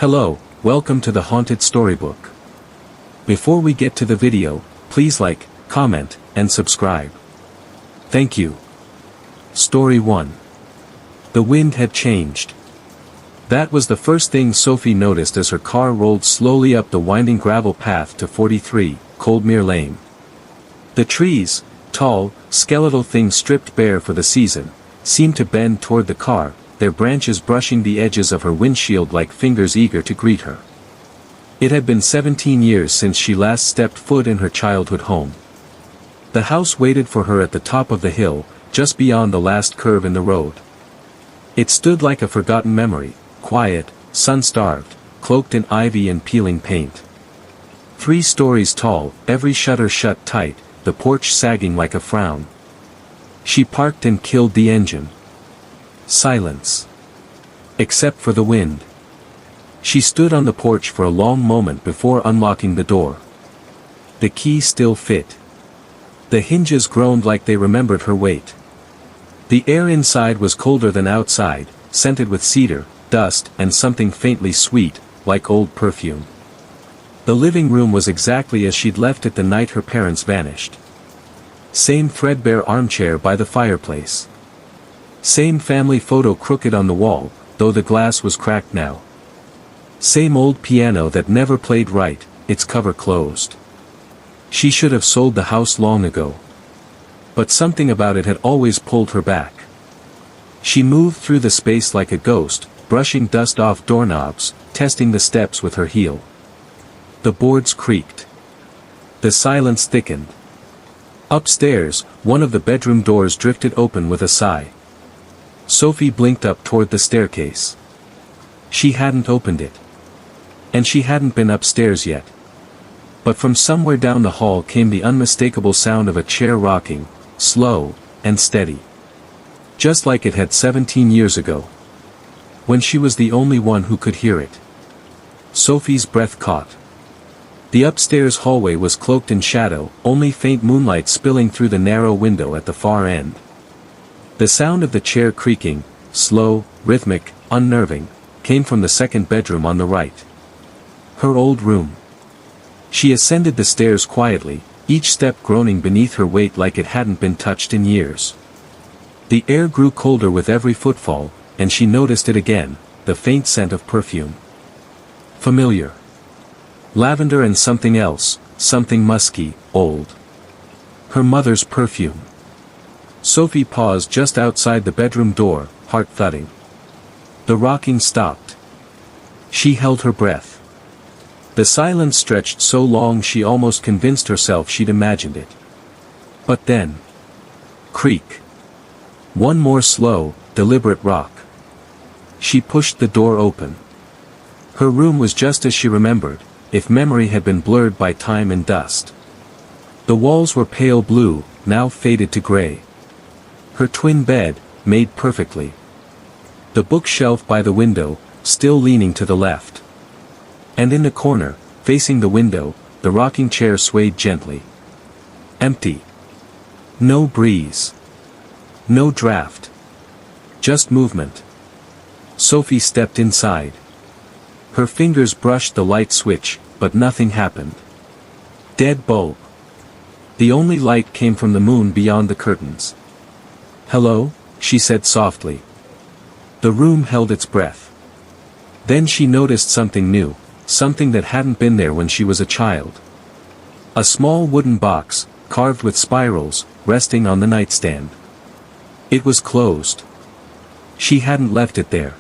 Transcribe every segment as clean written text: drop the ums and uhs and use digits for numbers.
Hello, welcome to the Haunted Storybook. Before we get to the video, please like, comment, and subscribe. Thank you. Story 1. The wind had changed. That was the first thing Sophie noticed as her car rolled slowly up the winding gravel path to 43, Coldmere Lane. The trees, tall, skeletal things stripped bare for the season, seemed to bend toward the car, their branches brushing the edges of her windshield like fingers eager to greet her. It had been 17 years since she last stepped foot in her childhood home. The house waited for her at the top of the hill, just beyond the last curve in the road. It stood like a forgotten memory, quiet, sun-starved, cloaked in ivy and peeling paint. 3 stories tall, every shutter shut tight, the porch sagging like a frown. She parked and killed the engine. Silence. Except for the wind. She stood on the porch for a long moment before unlocking the door. The key still fit. The hinges groaned like they remembered her weight. The air inside was colder than outside, scented with cedar, dust, and something faintly sweet, like old perfume. The living room was exactly as she'd left it the night her parents vanished. Same threadbare armchair by the fireplace. Same family photo crooked on the wall, though the glass was cracked now. Same old piano that never played right, its cover closed. She should have sold the house long ago. But something about it had always pulled her back. She moved through the space like a ghost, brushing dust off doorknobs, testing the steps with her heel. The boards creaked. The silence thickened. Upstairs, one of the bedroom doors drifted open with a sigh. Sophie blinked up toward the staircase. She hadn't opened it. And she hadn't been upstairs yet. But from somewhere down the hall came the unmistakable sound of a chair rocking, slow, and steady. Just like it had 17 years ago. When she was the only one who could hear it. Sophie's breath caught. The upstairs hallway was cloaked in shadow, only faint moonlight spilling through the narrow window at the far end. The sound of the chair creaking, slow, rhythmic, unnerving, came from the second bedroom on the right. Her old room. She ascended the stairs quietly, each step groaning beneath her weight like it hadn't been touched in years. The air grew colder with every footfall, and she noticed it again, the faint scent of perfume. Familiar. Lavender and something else, something musky, old. Her mother's perfume. Sophie paused just outside the bedroom door, heart thudding. The rocking stopped. She held her breath. The silence stretched so long she almost convinced herself she'd imagined it. But then. Creak. One more slow, deliberate rock. She pushed the door open. Her room was just as she remembered, if memory had been blurred by time and dust. The walls were pale blue, now faded to gray. Her twin bed, made perfectly. The bookshelf by the window, still leaning to the left. And in the corner, facing the window, the rocking chair swayed gently. Empty. No breeze. No draft. Just movement. Sophie stepped inside. Her fingers brushed the light switch, but nothing happened. Dead bulb. The only light came from the moon beyond the curtains. "Hello?" she said softly. The room held its breath. Then she noticed something new, something that hadn't been there when she was a child. A small wooden box, carved with spirals, resting on the nightstand. It was closed. She hadn't left it there.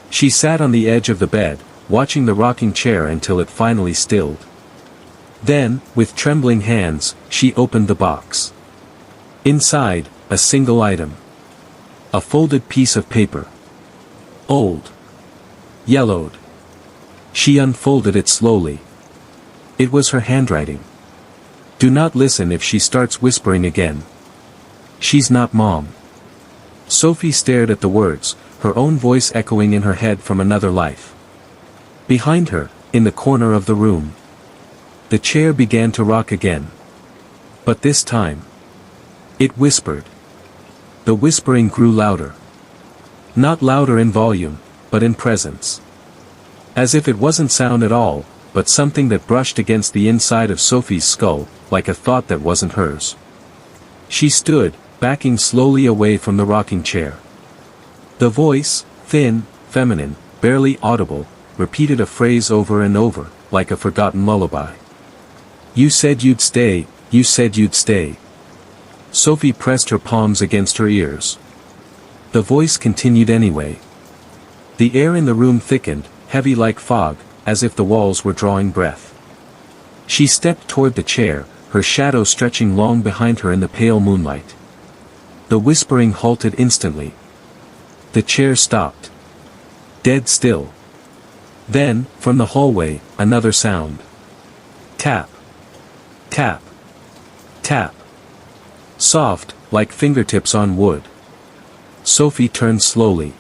She sat on the edge of the bed, watching the rocking chair until it finally stilled. Then, with trembling hands, she opened the box. Inside, a single item. A folded piece of paper. Old. Yellowed. She unfolded it slowly. It was her handwriting. "Do not listen if she starts whispering again. She's not Mom." Sophie stared at the words, her own voice echoing in her head from another life. Behind her, in the corner of the room. The chair began to rock again. But this time. It whispered. The whispering grew louder. Not louder in volume, but in presence. As if it wasn't sound at all, but something that brushed against the inside of Sophie's skull, like a thought that wasn't hers. She stood, backing slowly away from the rocking chair. The voice, thin, feminine, barely audible, repeated a phrase over and over, like a forgotten lullaby. "You said you'd stay, you said you'd stay." Sophie pressed her palms against her ears. The voice continued anyway. The air in the room thickened, heavy like fog, as if the walls were drawing breath. She stepped toward the chair, her shadow stretching long behind her in the pale moonlight. The whispering halted instantly. The chair stopped. Dead still. Then, from the hallway, another sound. Tap. Tap. Tap. Soft, like fingertips on wood. Sophie turned slowly.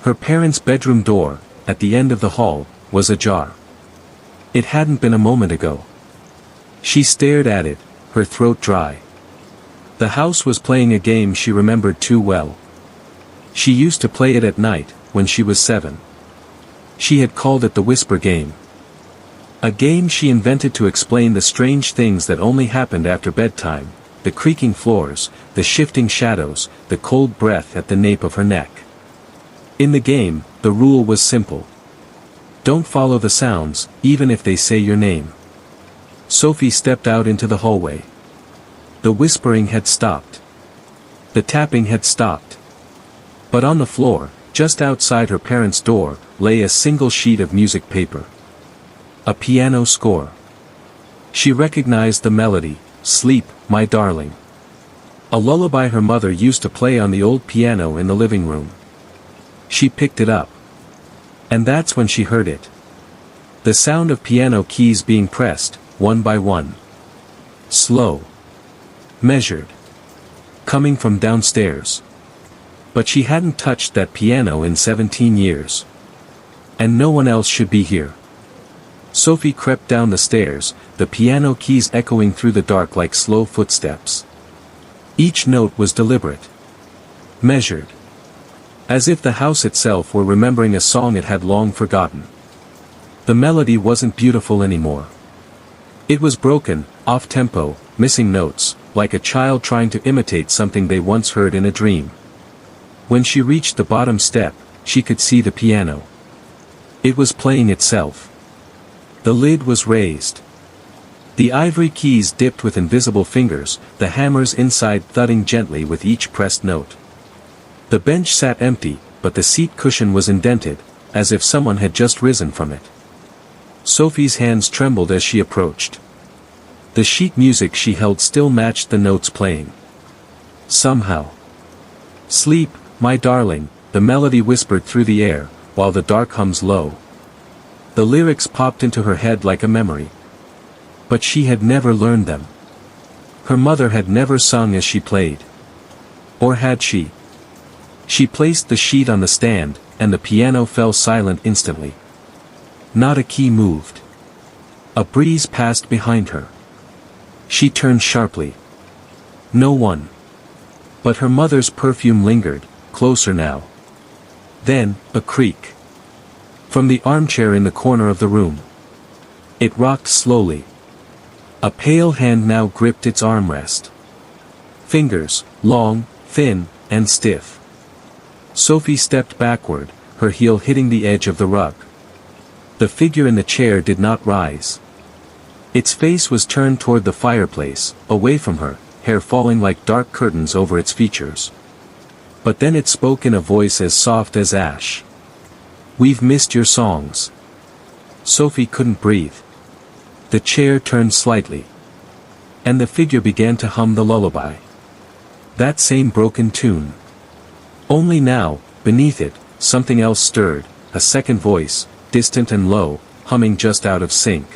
Her parents' bedroom door, at the end of the hall, was ajar. It hadn't been a moment ago. She stared at it, her throat dry. The house was playing a game she remembered too well. She used to play it at night, when she was 7. She had called it the whisper game. A game she invented to explain the strange things that only happened after bedtime, the creaking floors, the shifting shadows, the cold breath at the nape of her neck. In the game, the rule was simple. Don't follow the sounds, even if they say your name. Sophie stepped out into the hallway. The whispering had stopped. The tapping had stopped. But on the floor, just outside her parents' door, lay a single sheet of music paper. A piano score. She recognized the melody, "Sleep, My Darling." A lullaby her mother used to play on the old piano in the living room. She picked it up. And that's when she heard it. The sound of piano keys being pressed, one by one. Slow. Measured. Coming from downstairs. But she hadn't touched that piano in 17 years. And no one else should be here. Sophie crept down the stairs, the piano keys echoing through the dark like slow footsteps. Each note was deliberate. Measured. As if the house itself were remembering a song it had long forgotten. The melody wasn't beautiful anymore. It was broken, off-tempo, missing notes, like a child trying to imitate something they once heard in a dream. When she reached the bottom step, she could see the piano. It was playing itself. The lid was raised. The ivory keys dipped with invisible fingers, the hammers inside thudding gently with each pressed note. The bench sat empty, but the seat cushion was indented, as if someone had just risen from it. Sophie's hands trembled as she approached. The sheet music she held still matched the notes playing. Somehow. "Sleep, my darling," the melody whispered through the air, while the dark hums low. The lyrics popped into her head like a memory. But she had never learned them. Her mother had never sung as she played. Or had she? She placed the sheet on the stand, and the piano fell silent instantly. Not a key moved. A breeze passed behind her. She turned sharply. No one. But her mother's perfume lingered, closer now. Then, a creak. From the armchair in the corner of the room. It rocked slowly. A pale hand now gripped its armrest. Fingers, long, thin, and stiff. Sophie stepped backward, her heel hitting the edge of the rug. The figure in the chair did not rise. Its face was turned toward the fireplace, away from her, hair falling like dark curtains over its features. But then it spoke in a voice as soft as ash. "We've missed your songs." Sophie couldn't breathe. The chair turned slightly. And the figure began to hum the lullaby. That same broken tune. Only now, beneath it, something else stirred, a second voice, distant and low, humming just out of sync.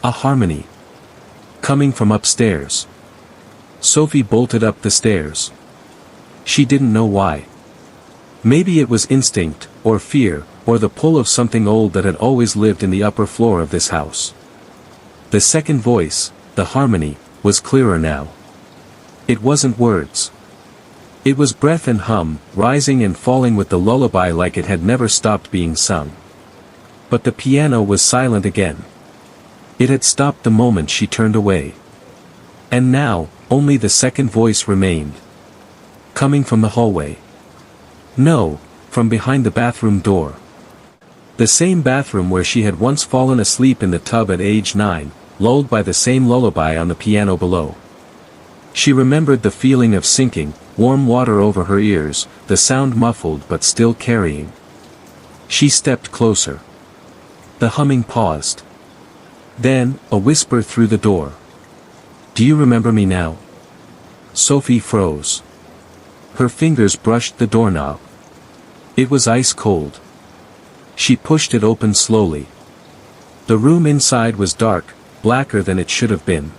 A harmony. Coming from upstairs. Sophie bolted up the stairs. She didn't know why. Maybe it was instinct, or fear, or the pull of something old that had always lived in the upper floor of this house. The second voice, the harmony, was clearer now. It wasn't words. It was breath and hum, rising and falling with the lullaby like it had never stopped being sung. But the piano was silent again. It had stopped the moment she turned away. And now, only the second voice remained. Coming from the hallway. No, from behind the bathroom door. The same bathroom where she had once fallen asleep in the tub at age 9, lulled by the same lullaby on the piano below. She remembered the feeling of sinking, warm water over her ears, the sound muffled but still carrying. She stepped closer. The humming paused. Then, a whisper through the door. "Do you remember me now?" Sophie froze. Her fingers brushed the doorknob. It was ice cold. She pushed it open slowly. The room inside was dark, blacker than it should have been.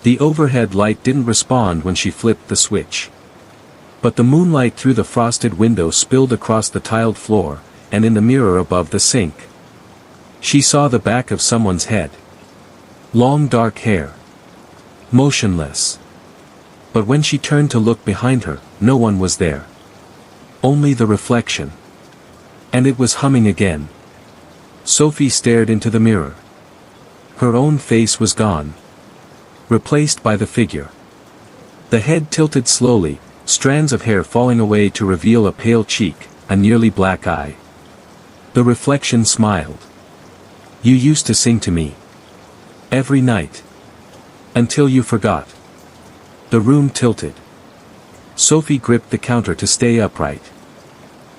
The overhead light didn't respond when she flipped the switch. But the moonlight through the frosted window spilled across the tiled floor, and in the mirror above the sink. She saw the back of someone's head. Long dark hair. Motionless. But when she turned to look behind her, no one was there. Only the reflection. And it was humming again. Sophie stared into the mirror. Her own face was gone. Replaced by the figure. The head tilted slowly, strands of hair falling away to reveal a pale cheek, a nearly black eye. The reflection smiled. "You used to sing to me. Every night. Until you forgot." The room tilted. Sophie gripped the counter to stay upright.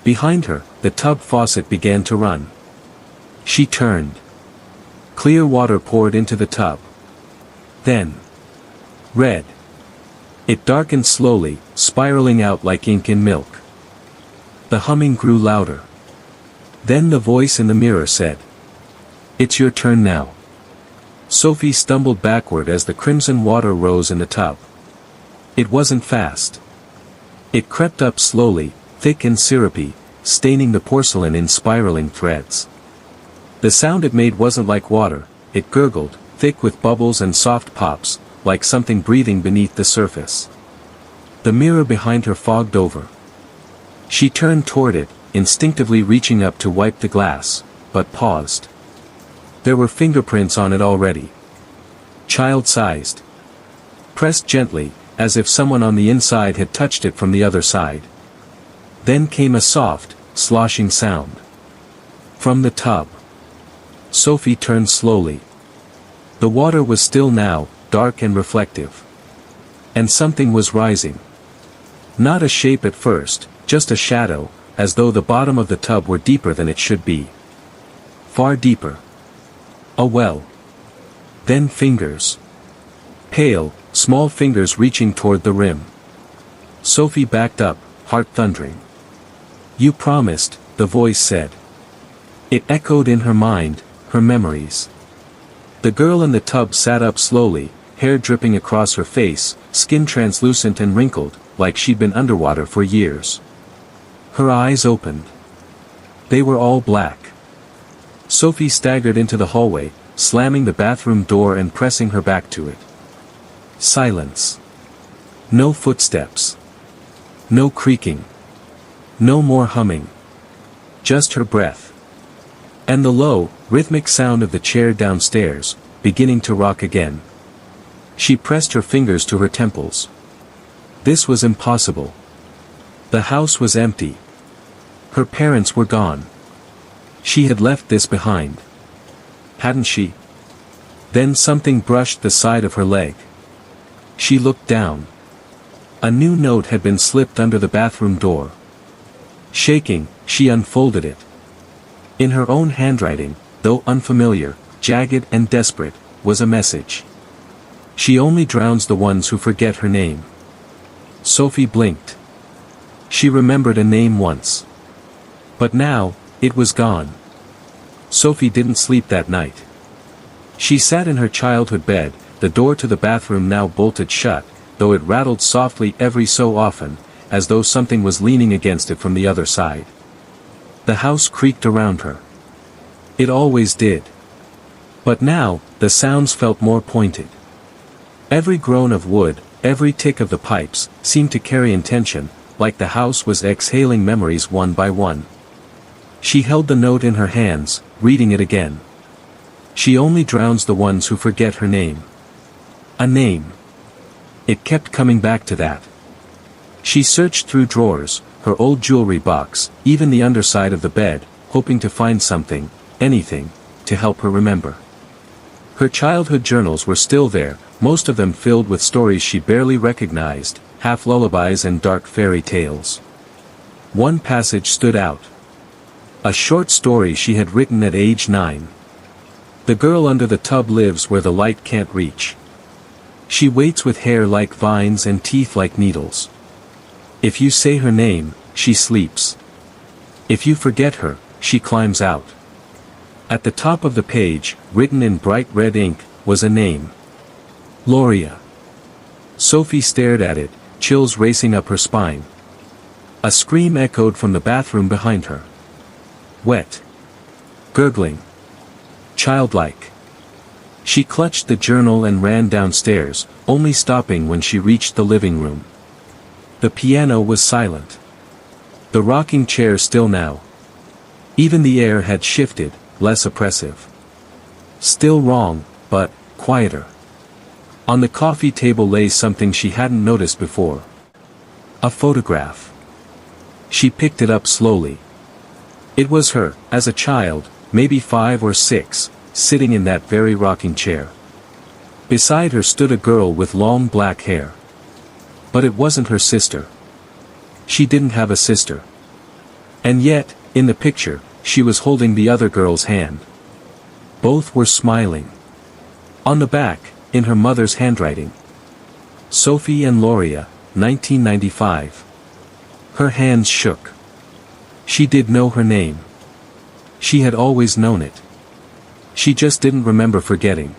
Behind her, the tub faucet began to run. She turned. Clear water poured into the tub. Then. Red. It darkened slowly, spiraling out like ink in milk. The humming grew louder. Then the voice in the mirror said, "It's your turn now." Sophie stumbled backward as the crimson water rose in the tub. It wasn't fast. It crept up slowly, thick and syrupy, staining the porcelain in spiraling threads. The sound it made wasn't like water, it gurgled, thick with bubbles and soft pops, like something breathing beneath the surface. The mirror behind her fogged over. She turned toward it, instinctively reaching up to wipe the glass, but paused. There were fingerprints on it already. Child-sized. Pressed gently, as if someone on the inside had touched it from the other side. Then came a soft, sloshing sound. From the tub. Sophie turned slowly. The water was still now, dark and reflective. And something was rising. Not a shape at first, just a shadow, as though the bottom of the tub were deeper than it should be. Far deeper. A well. Then fingers. Pale, small fingers reaching toward the rim. Sophie backed up, heart thundering. "You promised," the voice said. It echoed in her mind, her memories. The girl in the tub sat up slowly, hair dripping across her face, skin translucent and wrinkled, like she'd been underwater for years. Her eyes opened. They were all black. Sophie staggered into the hallway, slamming the bathroom door and pressing her back to it. Silence. No footsteps. No creaking. No more humming. Just her breath. And the low, rhythmic sound of the chair downstairs, beginning to rock again. She pressed her fingers to her temples. This was impossible. The house was empty. Her parents were gone. She had left this behind. Hadn't she? Then something brushed the side of her leg. She looked down. A new note had been slipped under the bathroom door. Shaking, she unfolded it. In her own handwriting, though unfamiliar, jagged and desperate, was a message. She only drowns the ones who forget her name. Sophie blinked. She remembered a name once. But now, it was gone. Sophie didn't sleep that night. She sat in her childhood bed, the door to the bathroom now bolted shut, though it rattled softly every so often, as though something was leaning against it from the other side. The house creaked around her. It always did. But now, the sounds felt more pointed. Every groan of wood, every tick of the pipes, seemed to carry intention, like the house was exhaling memories one by one. She held the note in her hands, reading it again. She only drowns the ones who forget her name. A name. It kept coming back to that. She searched through drawers, her old jewelry box, even the underside of the bed, hoping to find something, anything, to help her remember. Her childhood journals were still there, most of them filled with stories she barely recognized, half lullabies and dark fairy tales. One passage stood out. A short story she had written at age 9. The girl under the tub lives where the light can't reach. She waits with hair like vines and teeth like needles. If you say her name, she sleeps. If you forget her, she climbs out. At the top of the page, written in bright red ink, was a name. Gloria. Sophie stared at it, chills racing up her spine. A scream echoed from the bathroom behind her. Wet. Gurgling. Childlike. She clutched the journal and ran downstairs, only stopping when she reached the living room. The piano was silent. The rocking chair still now. Even the air had shifted, less oppressive. Still wrong, but quieter. On the coffee table lay something she hadn't noticed before. A photograph. She picked it up slowly. It was her, as a child, maybe 5 or 6, sitting in that very rocking chair. Beside her stood a girl with long black hair. But it wasn't her sister. She didn't have a sister. And yet, in the picture, she was holding the other girl's hand. Both were smiling. On the back, in her mother's handwriting. Sophie and Gloria, 1995. Her hands shook. She did know her name. She had always known it. She just didn't remember forgetting.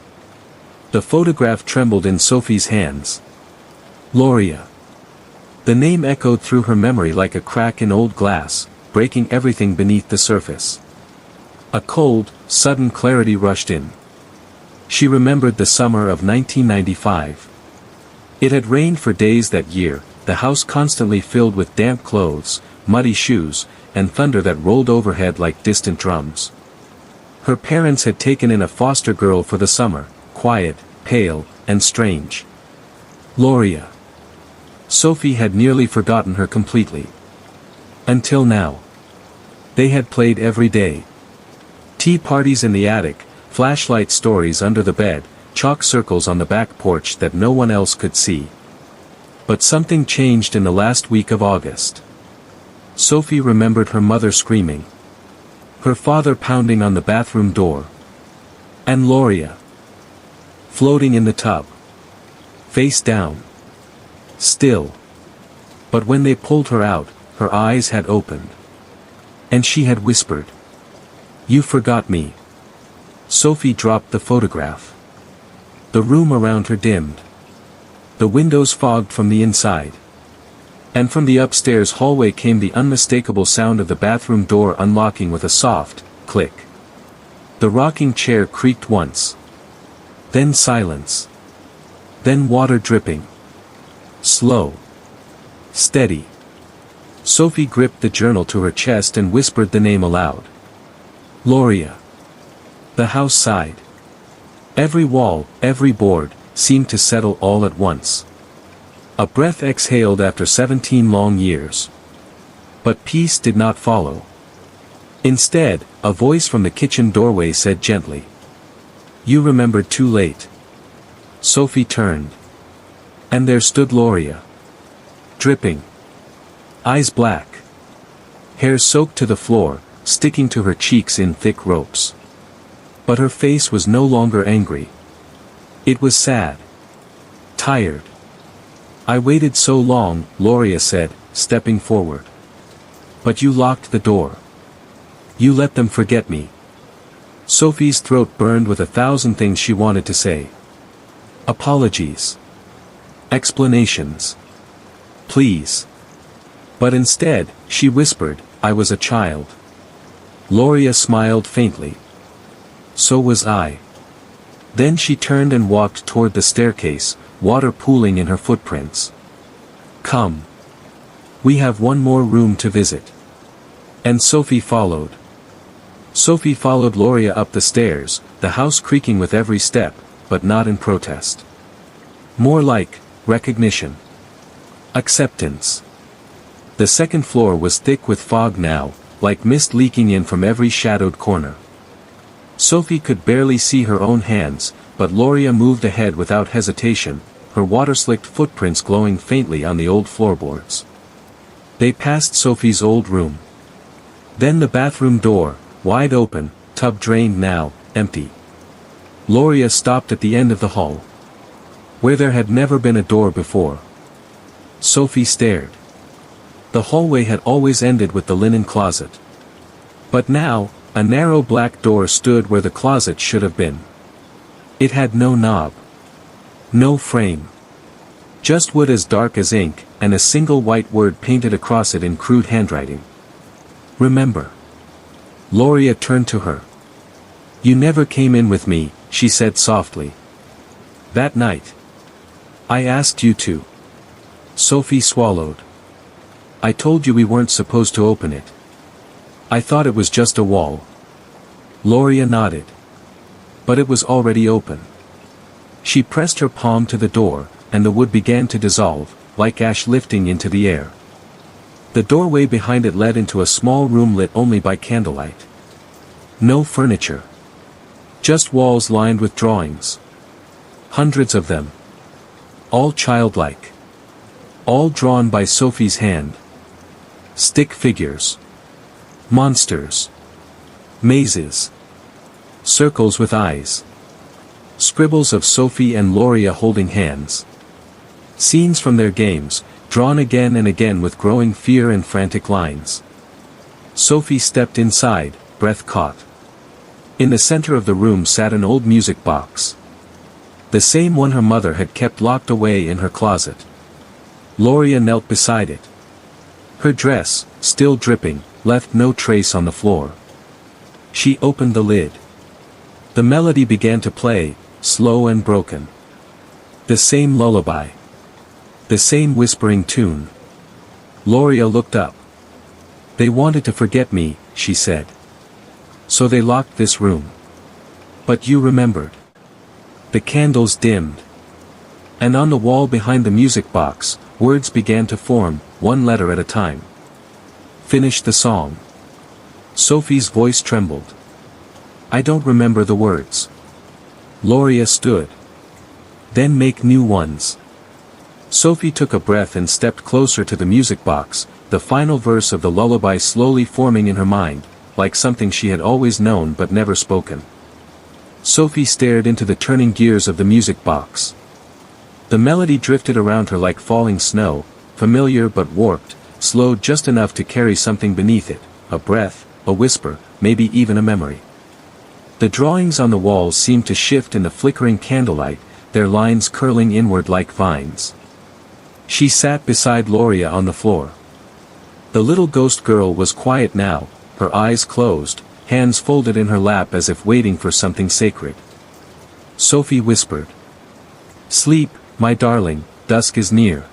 The photograph trembled in Sophie's hands. Gloria. The name echoed through her memory like a crack in old glass, breaking everything beneath the surface. A cold, sudden clarity rushed in. She remembered the summer of 1995. It had rained for days that year, the house constantly filled with damp clothes, muddy shoes, and thunder that rolled overhead like distant drums. Her parents had taken in a foster girl for the summer, quiet, pale, and strange. Gloria. Sophie had nearly forgotten her completely. Until now. They had played every day. Tea parties in the attic, flashlight stories under the bed, chalk circles on the back porch that no one else could see. But something changed in the last week of August. Sophie remembered her mother screaming. Her father pounding on the bathroom door. And Gloria. Floating in the tub. Face down. Still. But when they pulled her out, her eyes had opened. And she had whispered. You forgot me. Sophie dropped the photograph. The room around her dimmed. The windows fogged from the inside. And from the upstairs hallway came the unmistakable sound of the bathroom door unlocking with a soft click. The rocking chair creaked once. Then silence. Then water dripping. Slow. Steady. Sophie gripped the journal to her chest and whispered the name aloud. Gloria. The house sighed. Every wall, every board, seemed to settle all at once. A breath exhaled after 17 long years. But peace did not follow. Instead, a voice from the kitchen doorway said gently. You remembered too late. Sophie turned. And there stood Gloria. Dripping. Eyes black. Hair soaked to the floor, sticking to her cheeks in thick ropes. But her face was no longer angry. It was sad. Tired. I waited so long, Gloria said, stepping forward. But you locked the door. You let them forget me. Sophie's throat burned with 1,000 things she wanted to say. Apologies. Explanations. Please. But instead, she whispered, I was a child. Gloria smiled faintly. So was I. Then she turned and walked toward the staircase, water pooling in her footprints. Come. We have one more room to visit. And Sophie followed. Sophie followed Gloria up the stairs, the house creaking with every step, but not in protest. More like recognition. Acceptance. The second floor was thick with fog now, like mist leaking in from every shadowed corner. Sophie could barely see her own hands, but Gloria moved ahead without hesitation, her water-slicked footprints glowing faintly on the old floorboards. They passed Sophie's old room. Then the bathroom door, wide open, tub drained now, empty. Gloria stopped at the end of the hall, where there had never been a door before. Sophie stared. The hallway had always ended with the linen closet. But now, a narrow black door stood where the closet should have been. It had no knob. No frame. Just wood as dark as ink, and a single white word painted across it in crude handwriting. Remember. Gloria turned to her. You never came in with me, she said softly. That night. I asked you to. Sophie swallowed. I told you we weren't supposed to open it. I thought it was just a wall. Gloria nodded. But it was already open. She pressed her palm to the door, and the wood began to dissolve, like ash lifting into the air. The doorway behind it led into a small room lit only by candlelight. No furniture. Just walls lined with drawings. Hundreds of them. All childlike. All drawn by Sophie's hand. Stick figures. Monsters. Mazes. Circles with eyes. Scribbles of Sophie and Gloria holding hands. Scenes from their games, drawn again and again with growing fear and frantic lines. Sophie stepped inside, breath caught. In the center of the room sat an old music box. The same one her mother had kept locked away in her closet. Gloria knelt beside it. Her dress, still dripping, left no trace on the floor. She opened the lid. The melody began to play, slow and broken. The same lullaby. The same whispering tune. Gloria looked up. They wanted to forget me, she said. So they locked this room. But you remembered. The candles dimmed. And on the wall behind the music box, words began to form, one letter at a time. Finish the song. Sophie's voice trembled. I don't remember the words. Gloria stood. Then make new ones. Sophie took a breath and stepped closer to the music box, the final verse of the lullaby slowly forming in her mind, like something she had always known but never spoken. Sophie stared into the turning gears of the music box. The melody drifted around her like falling snow, familiar but warped, slowed just enough to carry something beneath it, a breath, a whisper, maybe even a memory. The drawings on the walls seemed to shift in the flickering candlelight, their lines curling inward like vines. She sat beside Gloria on the floor. The little ghost girl was quiet now, her eyes closed, hands folded in her lap as if waiting for something sacred. Sophie whispered. Sleep, my darling, dusk is near.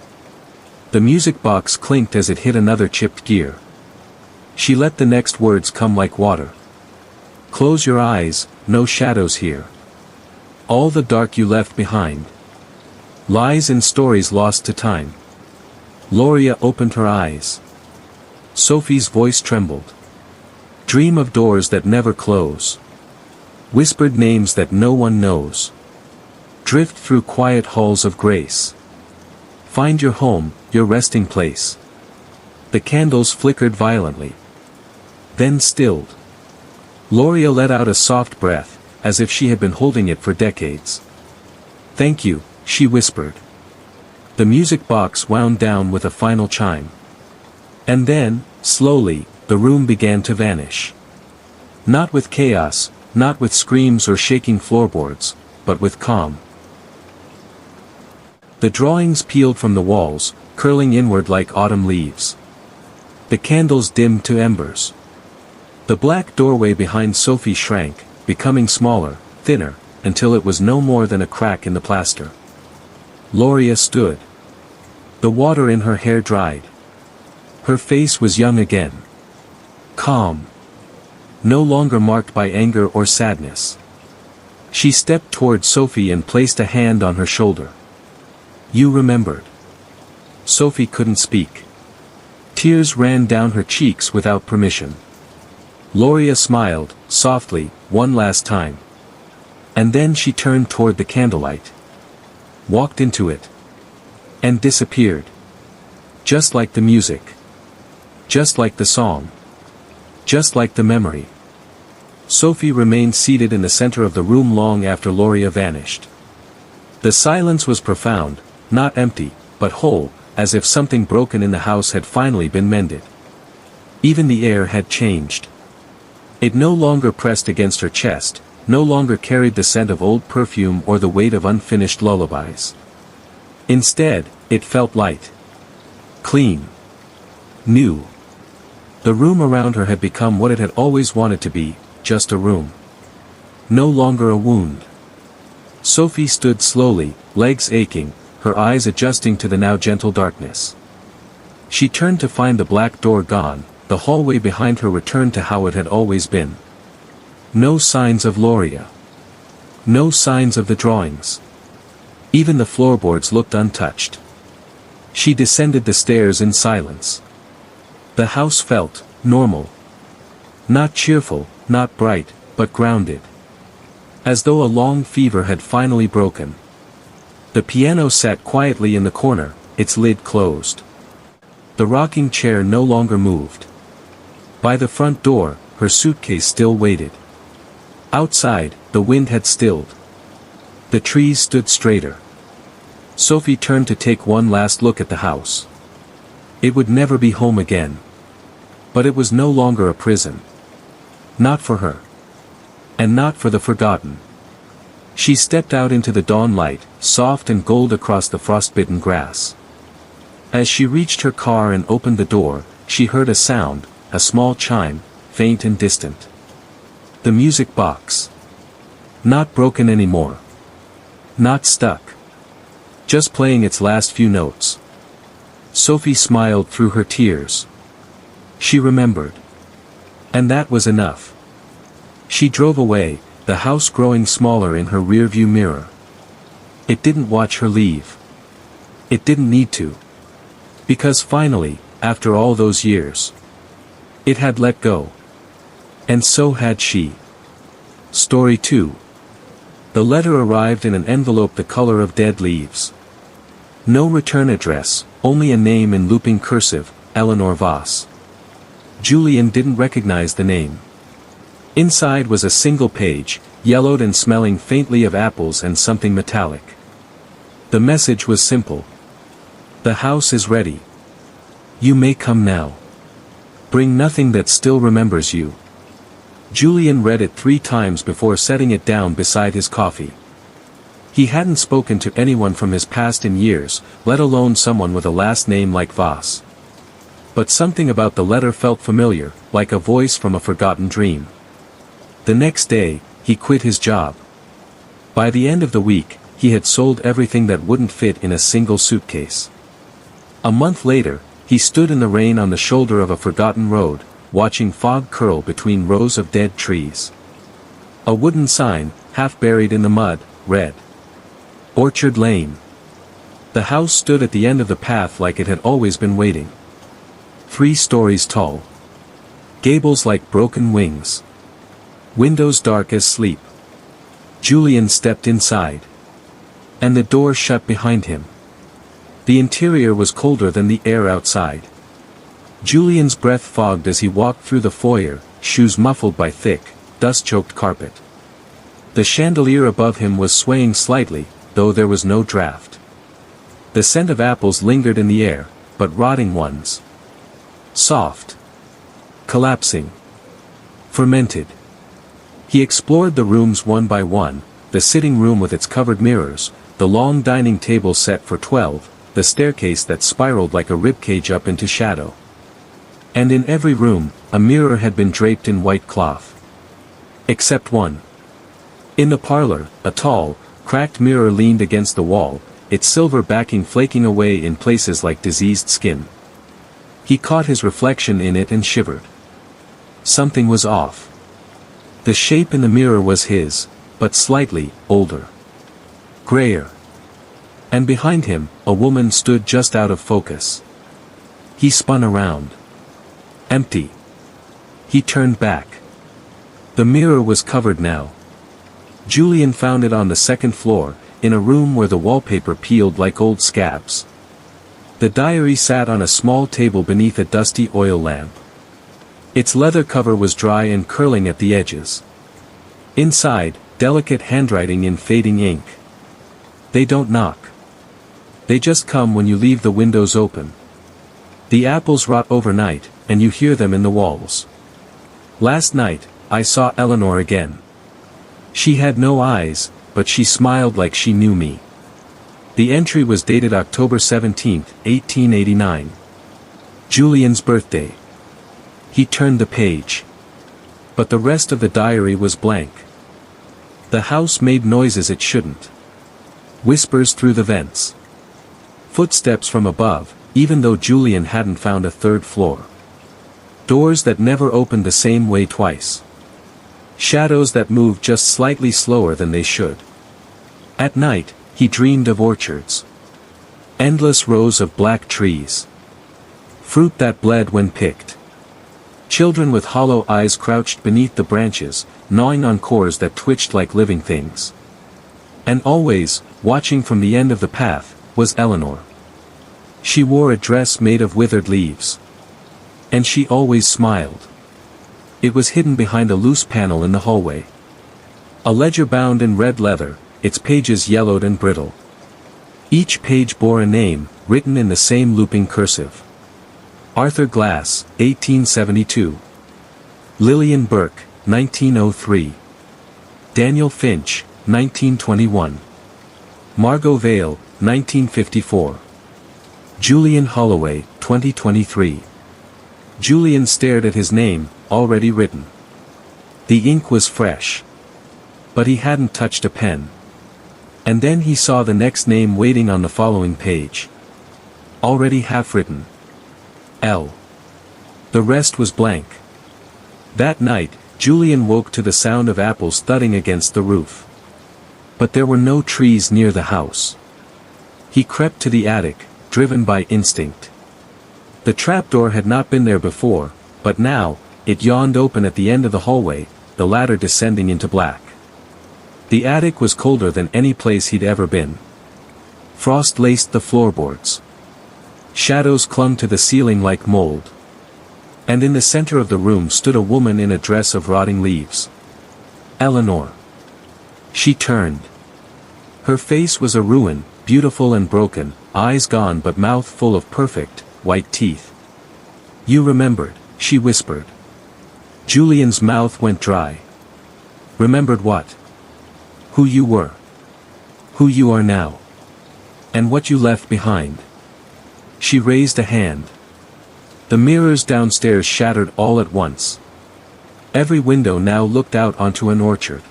The music box clinked as it hit another chipped gear. She let the next words come like water. Close your eyes, no shadows here. All the dark you left behind. Lies and stories lost to time. Gloria opened her eyes. Sophie's voice trembled. Dream of doors that never close. Whispered names that no one knows. Drift through quiet halls of grace. Find your home, your resting place. The candles flickered violently. Then stilled. Gloria let out a soft breath, as if she had been holding it for decades. Thank you, she whispered. The music box wound down with a final chime. And then, slowly, the room began to vanish. Not with chaos, not with screams or shaking floorboards, but with calm. The drawings peeled from the walls, curling inward like autumn leaves. The candles dimmed to embers. The black doorway behind Sophie shrank, becoming smaller, thinner, until it was no more than a crack in the plaster. Gloria stood. The water in her hair dried. Her face was young again. Calm. no longer marked by anger or sadness. She stepped toward Sophie and placed a hand on her shoulder. "You remembered." Sophie couldn't speak. Tears ran down her cheeks without permission. Gloria smiled, softly, one last time. And then she turned toward the candlelight. Walked into it. And disappeared. Just like the music. Just like the song. Just like the memory. Sophie remained seated in the center of the room long after Gloria vanished. The silence was profound, not empty, but whole, as if something broken in the house had finally been mended. Even the air had changed. It no longer pressed against her chest, no longer carried the scent of old perfume or the weight of unfinished lullabies. Instead, it felt light. Clean. New. The room around her had become what it had always wanted to be, just a room. No longer a wound. Sophie stood slowly, legs aching, her eyes adjusting to the now gentle darkness. She turned to find the black door gone, the hallway behind her returned to how it had always been. No signs of Gloria. No signs of the drawings. Even the floorboards looked untouched. She descended the stairs in silence. The house felt normal. Not cheerful, not bright, but grounded. As though a long fever had finally broken. The piano sat quietly in the corner, its lid closed. The rocking chair no longer moved. By the front door, her suitcase still waited. Outside, the wind had stilled. The trees stood straighter. Sophie turned to take one last look at the house. It would never be home again. But it was no longer a prison. Not for her. And not for the forgotten. She stepped out into the dawn light, soft and gold across the frostbitten grass. As she reached her car and opened the door, she heard a sound, a small chime, faint and distant. The music box. Not broken anymore. Not stuck. Just playing its last few notes. Sophie smiled through her tears. She remembered. And that was enough. She drove away, the house growing smaller in her rearview mirror. It didn't watch her leave. It didn't need to. Because finally, after all those years, it had let go. And so had she. Story 2. The letter arrived in an envelope the color of dead leaves. No return address, only a name in looping cursive, Eleanor Voss. Julian didn't recognize the name. Inside was a single page, yellowed and smelling faintly of apples and something metallic. The message was simple. The house is ready. You may come now. Bring nothing that still remembers you. Julian read it 3 times before setting it down beside his coffee. He hadn't spoken to anyone from his past in years, let alone someone with a last name like Voss. But something about the letter felt familiar, like a voice from a forgotten dream. The next day, he quit his job. By the end of the week, he had sold everything that wouldn't fit in a single suitcase. A month later, he stood in the rain on the shoulder of a forgotten road, watching fog curl between rows of dead trees. A wooden sign, half buried in the mud, read, Orchard Lane. The house stood at the end of the path like it had always been waiting. 3 stories tall. Gables like broken wings. Windows dark as sleep. Julian stepped inside. And the door shut behind him. The interior was colder than the air outside. Julian's breath fogged as he walked through the foyer, shoes muffled by thick, dust-choked carpet. The chandelier above him was swaying slightly, though there was no draft. The scent of apples lingered in the air, but rotting ones. Soft. Collapsing. Fermented. He explored the rooms one by one, the sitting room with its covered mirrors, the long dining table set for 12, the staircase that spiraled like a ribcage up into shadow. And in every room, a mirror had been draped in white cloth. Except one. In the parlor, a tall, cracked mirror leaned against the wall, its silver backing flaking away in places like diseased skin. He caught his reflection in it and shivered. Something was off. The shape in the mirror was his, but slightly older. Grayer. And behind him, a woman stood just out of focus. He spun around. Empty. He turned back. The mirror was covered now. Julian found it on the second floor, in a room where the wallpaper peeled like old scabs. The diary sat on a small table beneath a dusty oil lamp. Its leather cover was dry and curling at the edges. Inside, delicate handwriting in fading ink. They don't knock. They just come when you leave the windows open. The apples rot overnight, and you hear them in the walls. Last night, I saw Eleanor again. She had no eyes, but she smiled like she knew me. The entry was dated October 17, 1889. Julian's birthday. He turned the page. But the rest of the diary was blank. The house made noises it shouldn't. Whispers through the vents. Footsteps from above, even though Julian hadn't found a third floor. Doors that never opened the same way twice. Shadows that moved just slightly slower than they should. At night, he dreamed of orchards. Endless rows of black trees. Fruit that bled when picked. Children with hollow eyes crouched beneath the branches, gnawing on cores that twitched like living things. And always, watching from the end of the path, was Eleanor. She wore a dress made of withered leaves. And she always smiled. It was hidden behind a loose panel in the hallway. A ledger bound in red leather, its pages yellowed and brittle. Each page bore a name, written in the same looping cursive. Arthur Glass, 1872. Lillian Burke, 1903. Daniel Finch, 1921. Margot Vale, 1954. Julian Holloway, 2023. Julian stared at his name, already written. The ink was fresh. But he hadn't touched a pen. And then he saw the next name waiting on the following page. Already half-written. L. The rest was blank. That night, Julian woke to the sound of apples thudding against the roof. But there were no trees near the house. He crept to the attic, driven by instinct. The trapdoor had not been there before, but now, it yawned open at the end of the hallway, the ladder descending into black. The attic was colder than any place he'd ever been. Frost laced the floorboards. Shadows clung to the ceiling like mold. And in the center of the room stood a woman in a dress of rotting leaves. Eleanor. She turned. Her face was a ruin, beautiful and broken, eyes gone but mouth full of perfect, white teeth. You remembered, she whispered. Julian's mouth went dry. Remembered what? Who you were. Who you are now. And what you left behind. She raised a hand. The mirrors downstairs shattered all at once. Every window now looked out onto an orchard.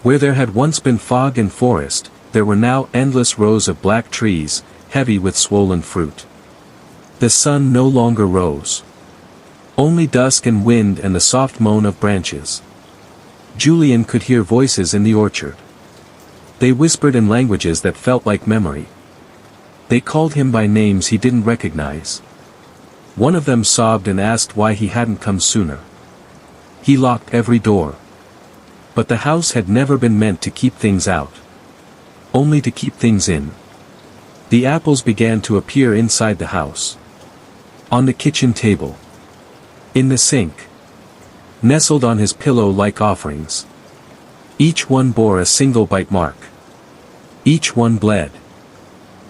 Where there had once been fog and forest, there were now endless rows of black trees, heavy with swollen fruit. The sun no longer rose. Only dusk and wind and the soft moan of branches. Julian could hear voices in the orchard. They whispered in languages that felt like memory. They called him by names he didn't recognize. One of them sobbed and asked why he hadn't come sooner. He locked every door. But the house had never been meant to keep things out. Only to keep things in. The apples began to appear inside the house. On the kitchen table. In the sink. Nestled on his pillow like offerings. Each one bore a single bite mark. Each one bled.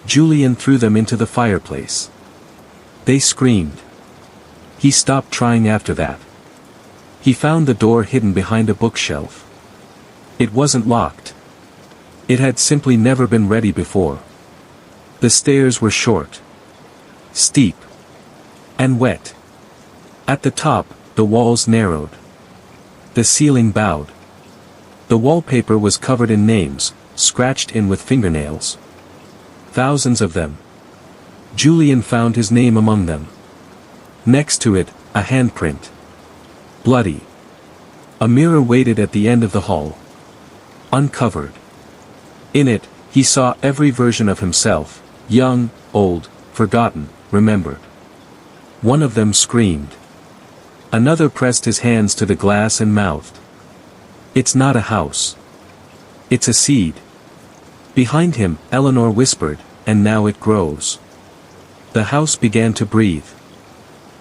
Julian threw them into the fireplace. They screamed. He stopped trying after that. He found the door hidden behind a bookshelf. It wasn't locked. It had simply never been ready before. The stairs were short. Steep. And wet. At the top, the walls narrowed. The ceiling bowed. The wallpaper was covered in names, scratched in with fingernails. Thousands of them. Julian found his name among them. Next to it, a handprint. Bloody. A mirror waited at the end of the hall. Uncovered. In it, he saw every version of himself, young, old, forgotten, remembered. One of them screamed. Another pressed his hands to the glass and mouthed. "It's not a house. It's a seed." Behind him, Eleanor whispered, "And now it grows." The house began to breathe.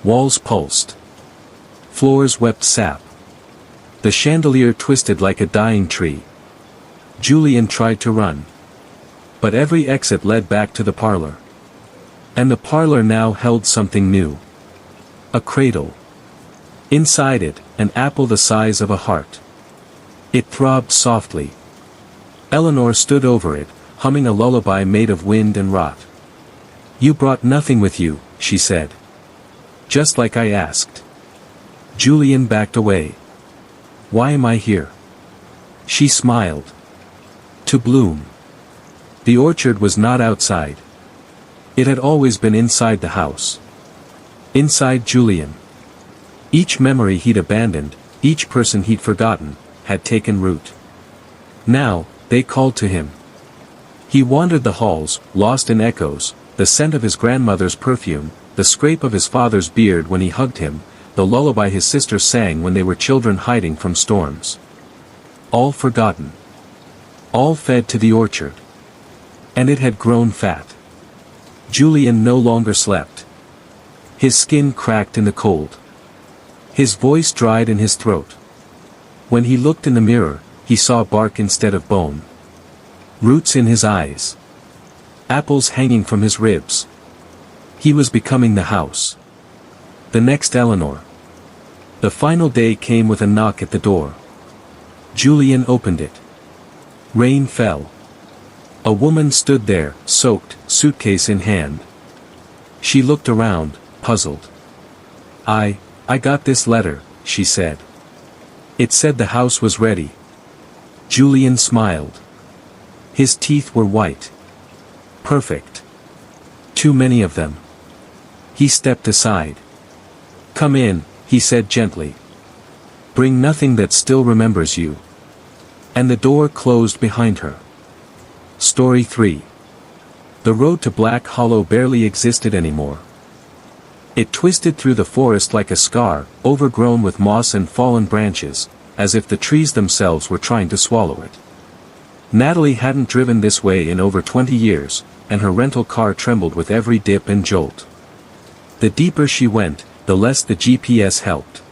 Walls pulsed. Floors wept sap. The chandelier twisted like a dying tree. Julian tried to run. But every exit led back to the parlor. And the parlor now held something new. A cradle. Inside it, an apple the size of a heart. It throbbed softly. Eleanor stood over it, humming a lullaby made of wind and rot. "You brought nothing with you," she said. "Just like I asked." Julian backed away. "Why am I here?" She smiled. "To bloom." The orchard was not outside. It had always been inside the house. Inside Julian. Each memory he'd abandoned, each person he'd forgotten, had taken root. Now, they called to him. He wandered the halls, lost in echoes, the scent of his grandmother's perfume, the scrape of his father's beard when he hugged him, the lullaby his sister sang when they were children hiding from storms. All forgotten. All fed to the orchard. And it had grown fat. Julian no longer slept. His skin cracked in the cold. His voice dried in his throat. When he looked in the mirror, he saw bark instead of bone. Roots in his eyes. Apples hanging from his ribs. He was becoming the house. The next Eleanor. The final day came with a knock at the door. Julian opened it. Rain fell. A woman stood there, soaked, suitcase in hand. She looked around, puzzled. I got this letter," she said. "It said the house was ready." Julian smiled. His teeth were white. Perfect. Too many of them. He stepped aside. "Come in," he said gently. "Bring nothing that still remembers you." And the door closed behind her. Story 3. The road to Black Hollow barely existed anymore. It twisted through the forest like a scar, overgrown with moss and fallen branches, as if the trees themselves were trying to swallow it. Natalie hadn't driven this way in over 20 years, and her rental car trembled with every dip and jolt. The deeper she went, the less the GPS helped.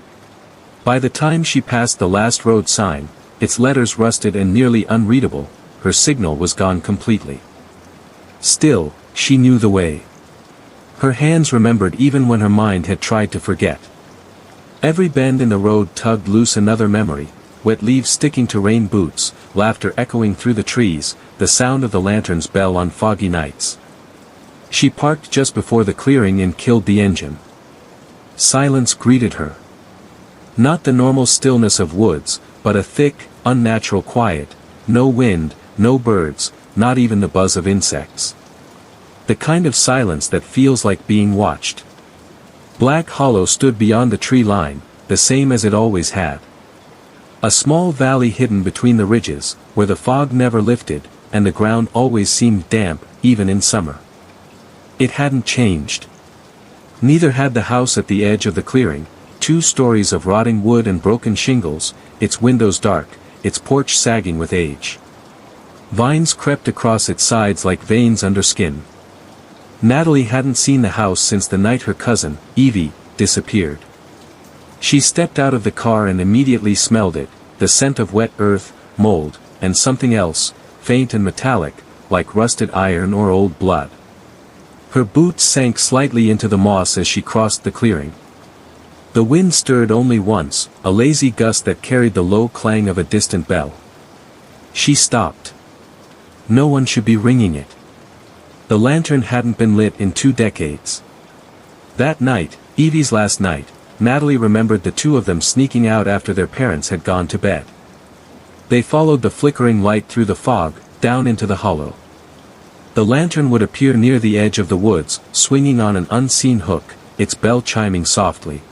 By the time she passed the last road sign, its letters rusted and nearly unreadable, her signal was gone completely. Still, she knew the way. Her hands remembered even when her mind had tried to forget. Every bend in the road tugged loose another memory, wet leaves sticking to rain boots, laughter echoing through the trees, the sound of the lantern's bell on foggy nights. She parked just before the clearing and killed the engine. Silence greeted her. Not the normal stillness of woods, but a thick, unnatural quiet, no wind, no birds, not even the buzz of insects. The kind of silence that feels like being watched. Black Hollow stood beyond the tree line, the same as it always had. A small valley hidden between the ridges, where the fog never lifted, and the ground always seemed damp, even in summer. It hadn't changed. Neither had the house at the edge of the clearing, 2 stories of rotting wood and broken shingles, its windows dark, its porch sagging with age. Vines crept across its sides like veins under skin. Natalie hadn't seen the house since the night her cousin, Evie, disappeared. She stepped out of the car and immediately smelled it, the scent of wet earth, mold, and something else, faint and metallic, like rusted iron or old blood. Her boots sank slightly into the moss as she crossed the clearing. The wind stirred only once, a lazy gust that carried the low clang of a distant bell. She stopped. No one should be ringing it. The lantern hadn't been lit in 2 decades. That night, Evie's last night, Natalie remembered the 2 of them sneaking out after their parents had gone to bed. They followed the flickering light through the fog, down into the hollow. The lantern would appear near the edge of the woods, swinging on an unseen hook, its bell chiming softly.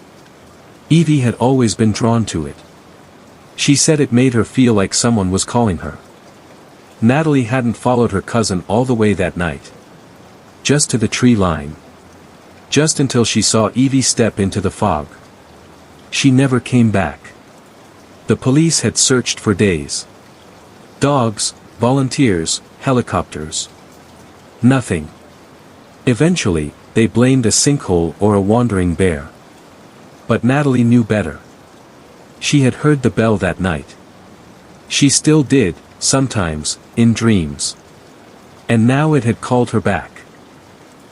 Evie had always been drawn to it. She said it made her feel like someone was calling her. Natalie hadn't followed her cousin all the way that night. Just to the tree line. Just until she saw Evie step into the fog. She never came back. The police had searched for days. Dogs, volunteers, helicopters. Nothing. Eventually, they blamed a sinkhole or a wandering bear. But Natalie knew better. She had heard the bell that night. She still did, sometimes, in dreams. And now it had called her back.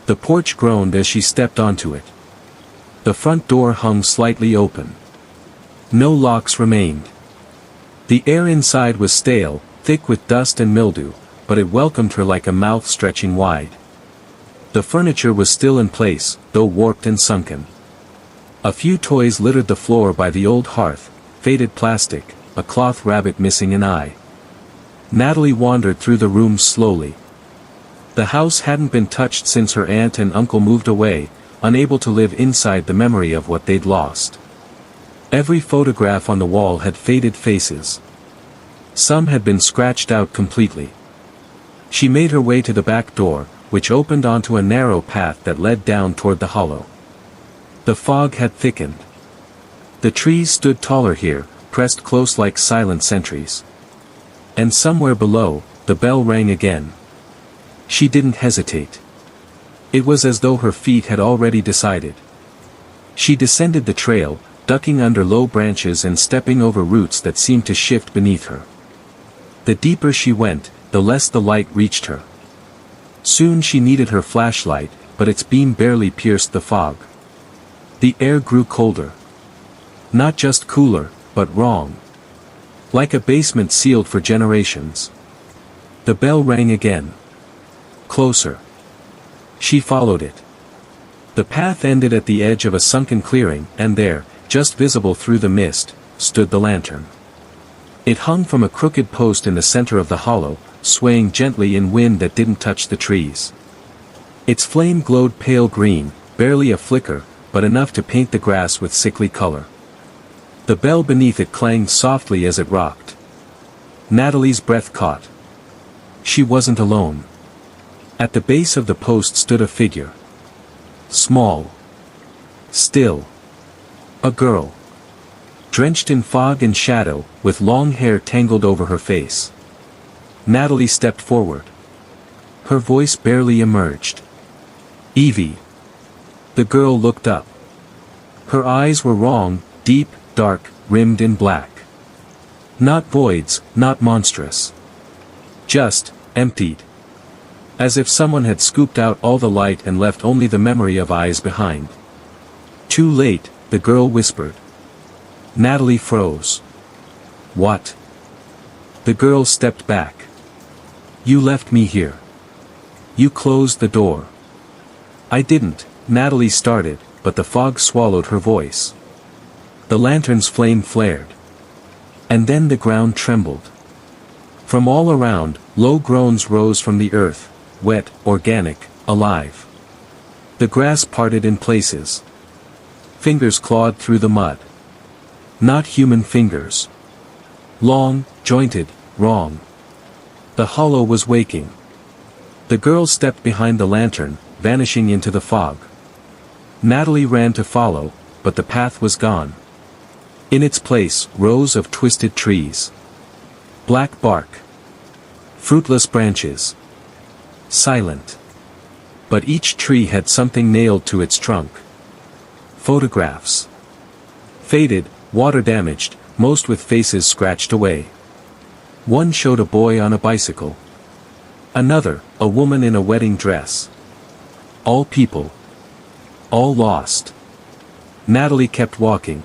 The porch groaned as she stepped onto it. The front door hung slightly open. No locks remained. The air inside was stale, thick with dust and mildew, but it welcomed her like a mouth stretching wide. The furniture was still in place, though warped and sunken. A few toys littered the floor by the old hearth, faded plastic, a cloth rabbit missing an eye. Natalie wandered through the rooms slowly. The house hadn't been touched since her aunt and uncle moved away, unable to live inside the memory of what they'd lost. Every photograph on the wall had faded faces. Some had been scratched out completely. She made her way to the back door, which opened onto a narrow path that led down toward the hollow. The fog had thickened. The trees stood taller here, pressed close like silent sentries. And somewhere below, the bell rang again. She didn't hesitate. It was as though her feet had already decided. She descended the trail, ducking under low branches and stepping over roots that seemed to shift beneath her. The deeper she went, the less the light reached her. Soon she needed her flashlight, but its beam barely pierced the fog. The air grew colder. Not just cooler, but wrong. Like a basement sealed for generations. The bell rang again. Closer. She followed it. The path ended at the edge of a sunken clearing, and there, just visible through the mist, stood the lantern. It hung from a crooked post in the center of the hollow, swaying gently in wind that didn't touch the trees. Its flame glowed pale green, barely a flicker, but enough to paint the grass with sickly color. The bell beneath it clanged softly as it rocked. Natalie's breath caught. She wasn't alone. At the base of the post stood a figure. Small. Still. A girl. Drenched in fog and shadow, with long hair tangled over her face. Natalie stepped forward. Her voice barely emerged. Evie. The girl looked up. Her eyes were wrong, deep, dark, rimmed in black. Not voids, not monstrous. Just, emptied. As if someone had scooped out all the light and left only the memory of eyes behind. Too late, the girl whispered. Natalie froze. What? The girl stepped back. You left me here. You closed the door. I didn't, Natalie started, but the fog swallowed her voice. The lantern's flame flared. And then the ground trembled. From all around, low groans rose from the earth, wet, organic, alive. The grass parted in places. Fingers clawed through the mud. Not human fingers. Long, jointed, wrong. The hollow was waking. The girl stepped behind the lantern, vanishing into the fog. Natalie ran to follow, but the path was gone. In its place, rows of twisted trees. Black bark. Fruitless branches. Silent. But each tree had something nailed to its trunk. Photographs. Faded, water-damaged, most with faces scratched away. One showed a boy on a bicycle. Another, a woman in a wedding dress. All people. All lost. Natalie kept walking.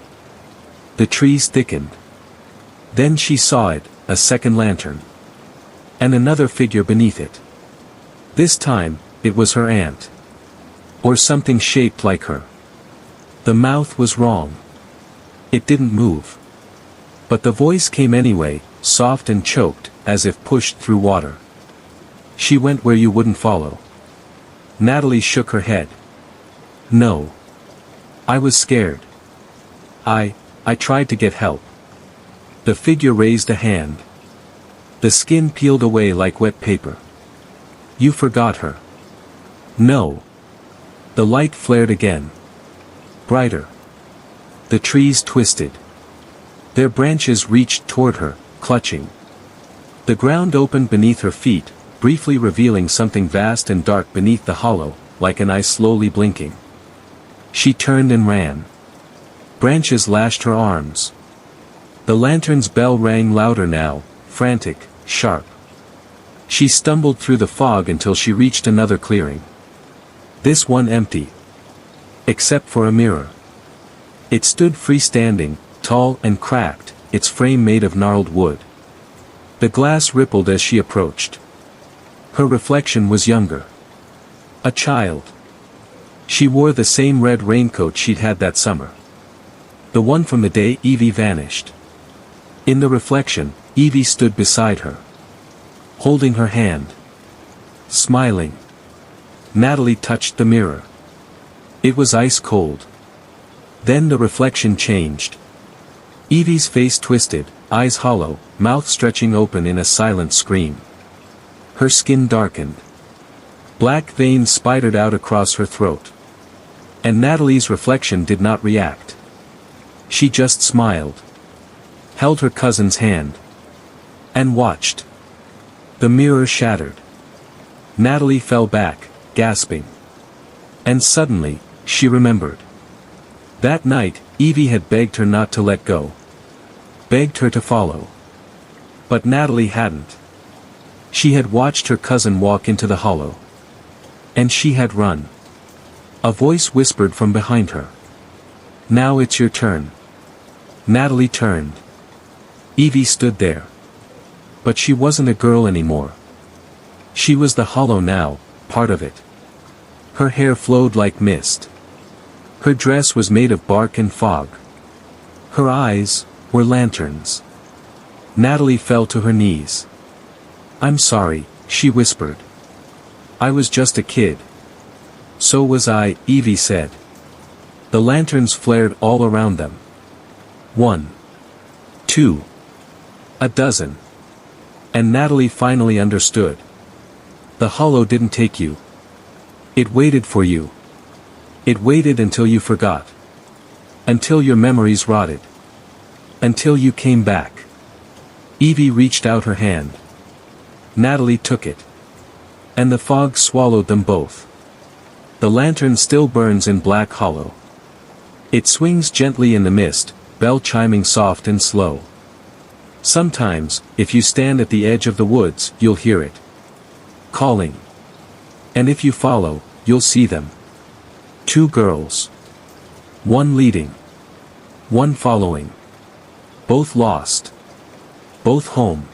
The trees thickened. Then she saw it, a second lantern. And another figure beneath it. This time, it was her aunt. Or something shaped like her. The mouth was wrong. It didn't move. But the voice came anyway, soft and choked, as if pushed through water. She went where you wouldn't follow. Natalie shook her head. No. I was scared. I tried to get help. The figure raised a hand. The skin peeled away like wet paper. You forgot her. No. The light flared again. Brighter. The trees twisted. Their branches reached toward her, clutching. The ground opened beneath her feet, briefly revealing something vast and dark beneath the hollow, like an eye slowly blinking. She turned and ran. Branches lashed her arms. The lantern's bell rang louder now, frantic, sharp. She stumbled through the fog until she reached another clearing. This one empty. Except for a mirror. It stood freestanding, tall and cracked, its frame made of gnarled wood. The glass rippled as she approached. Her reflection was younger. A child. She wore the same red raincoat she'd had that summer. The one from the day Evie vanished. In the reflection, Evie stood beside her. Holding her hand. Smiling. Natalie touched the mirror. It was ice cold. Then the reflection changed. Evie's face twisted, eyes hollow, mouth stretching open in a silent scream. Her skin darkened. Black veins spidered out across her throat. And Natalie's reflection did not react. She just smiled. Held her cousin's hand. And watched. The mirror shattered. Natalie fell back, gasping. And suddenly, she remembered. That night, Evie had begged her not to let go. Begged her to follow. But Natalie hadn't. She had watched her cousin walk into the hollow. And she had run. A voice whispered from behind her. Now it's your turn. Natalie turned. Evie stood there. But she wasn't a girl anymore. She was the hollow now, part of it. Her hair flowed like mist. Her dress was made of bark and fog. Her eyes were lanterns. Natalie fell to her knees. I'm sorry, she whispered. I was just a kid. So was I, Evie said. The lanterns flared all around them. 1. 2. A dozen. And Natalie finally understood. The hollow didn't take you. It waited for you. It waited until you forgot. Until your memories rotted. Until you came back. Evie reached out her hand. Natalie took it. And the fog swallowed them both. The lantern still burns in Black Hollow. It swings gently in the mist, bell chiming soft and slow. Sometimes, if you stand at the edge of the woods, you'll hear it. Calling. And if you follow, you'll see them. 2 girls. One leading. One following. Both lost. Both home.